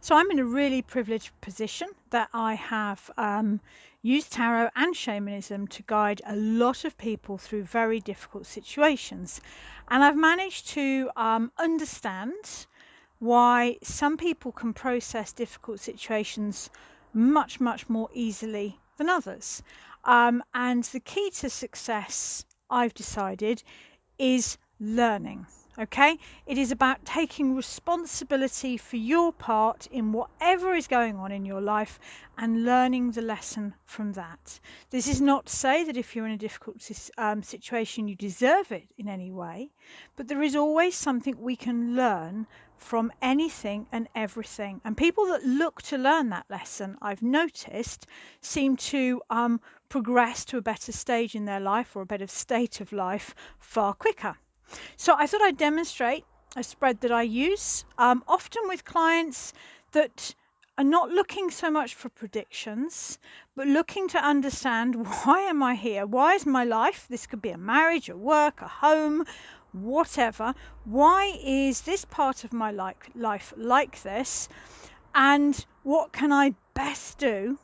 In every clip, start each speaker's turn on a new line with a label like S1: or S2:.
S1: So I'm in a really privileged position that I have used tarot and shamanism to guide a lot of people through very difficult situations. And I've managed to understand why some people can process difficult situations much, much more easily than others. And the key to success, I've decided, is learning. Okay, it is about taking responsibility for your part in whatever is going on in your life and learning the lesson from that. This is not to say that if you're in a difficult situation, you deserve it in any way, but there is always something we can learn from anything and everything. And people that look to learn that lesson, I've noticed, seem to progress to a better stage in their life or a better state of life far quicker. So I thought I'd demonstrate a spread that I use, often with clients that are not looking so much for predictions, but looking to understand, why am I here? Why is my life, this could be a marriage, a work, a home, whatever, why is this part of my life like this? And what can I best do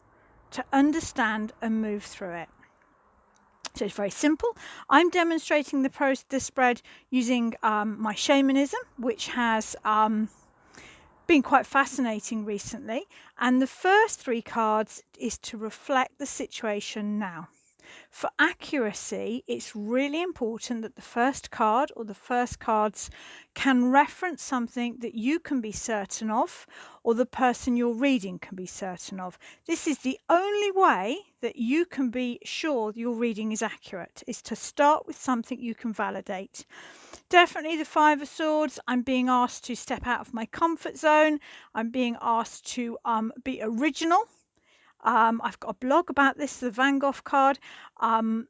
S1: to understand and move through it? So it's very simple. I'm demonstrating the spread using my shamanism, which has been quite fascinating recently. And the first three cards is to reflect the situation now. For accuracy, it's really important that the first card or the first cards can reference something that you can be certain of, or the person you're reading can be certain of. This is the only way that you can be sure your reading is accurate, is to start with something you can validate. Definitely the Five of Swords, I'm being asked to step out of my comfort zone. I'm being asked to be original. I've got a blog about this, the Van Gogh card. I'm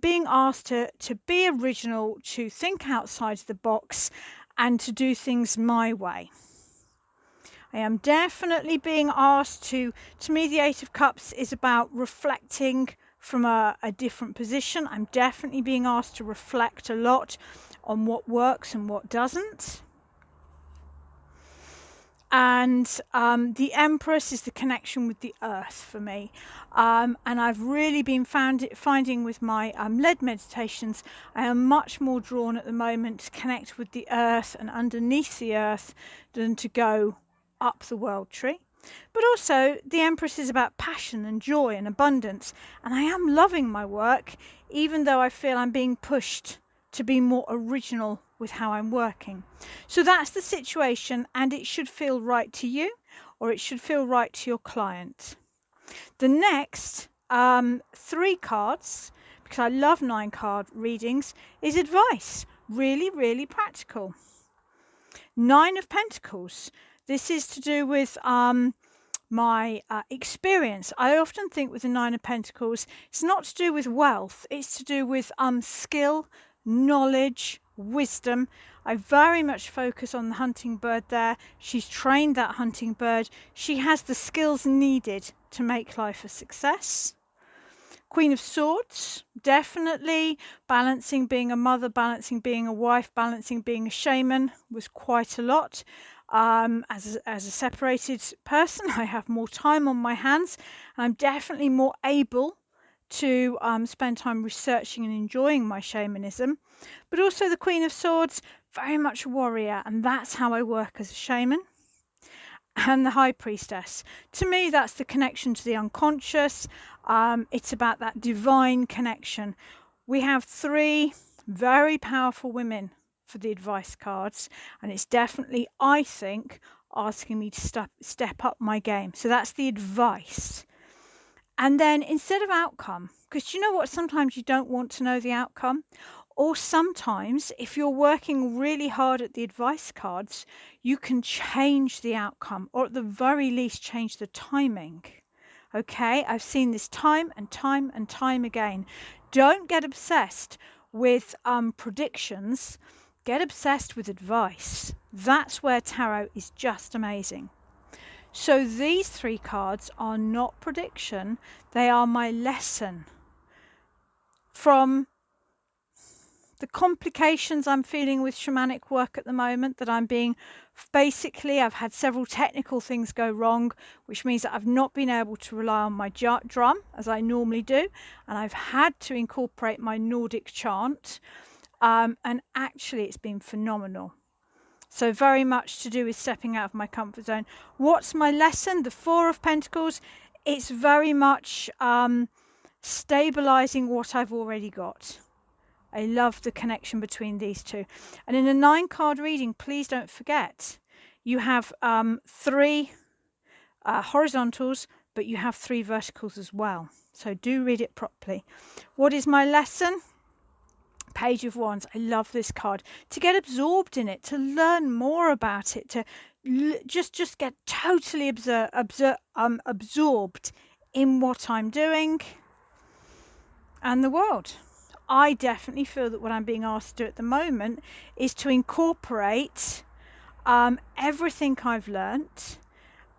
S1: being asked to be original, to think outside the box, and to do things my way. I am definitely being asked to me, the Eight of Cups is about reflecting from a different position. I'm definitely being asked to reflect a lot on what works and what doesn't. And the Empress is the connection with the earth for me, and I've really been finding with my lead meditations, I am much more drawn at the moment to connect with the earth and underneath the earth than to go up the world tree. But also the Empress is about passion and joy and abundance, and I am loving my work, even though I feel I'm being pushed to be more original with how I'm working. So that's the situation, and it should feel right to you, or it should feel right to your client. The next three cards, because I love 9-card readings, is advice. Really, really practical. 9 of Pentacles. This is to do with my experience. I often think with the 9 of Pentacles, it's not to do with wealth, it's to do with skill, knowledge, wisdom. I very much focus on the hunting bird there. She's trained that hunting bird. She has the skills needed to make life a success. Queen of Swords, definitely balancing being a mother, balancing being a wife, balancing being a shaman was quite a lot. As a separated person, I have more time on my hands, and I'm definitely more able to spend time researching and enjoying my shamanism. But also the Queen of Swords, very much a warrior, and that's how I work as a shaman. And the High Priestess, to me, that's the connection to the unconscious. It's about that divine connection. We have three very powerful women for the advice cards, and it's definitely, I think, asking me to step up my game. So that's the advice. And then instead of outcome, because you know what, sometimes you don't want to know the outcome, or sometimes if you're working really hard at the advice cards, you can change the outcome, or at the very least change the timing. Okay, I've seen this time and time and time again. Don't get obsessed with predictions, get obsessed with advice. That's where tarot is just amazing. So these three cards are not prediction, they are my lesson from the complications I'm feeling with shamanic work at the moment, that I'm being basically, I've had several technical things go wrong, which means that I've not been able to rely on my drum as I normally do, and I've had to incorporate my Nordic chant, and actually it's been phenomenal. So very much to do with stepping out of my comfort zone. What's my lesson? The Four of Pentacles. It's very much stabilizing what I've already got. I love the connection between these two. And in a 9-card reading, please don't forget, you have 3 horizontals, but you have 3 verticals as well. So do read it properly. What is my lesson? Page of Wands. I love this card. To get absorbed in it, to learn more about it, to just get totally absorbed in what I'm doing and the world. I definitely feel that what I'm being asked to do at the moment is to incorporate everything I've learnt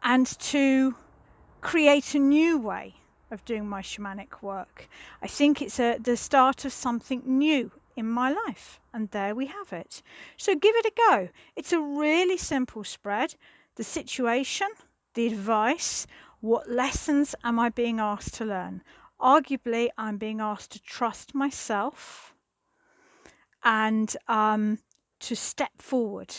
S1: and to create a new way of doing my shamanic work. I think it's the start of something new in my life, and there we have it. So give it a go. It's a really simple spread. The situation, the advice, what lessons am I being asked to learn? Arguably, I'm being asked to trust myself and to step forward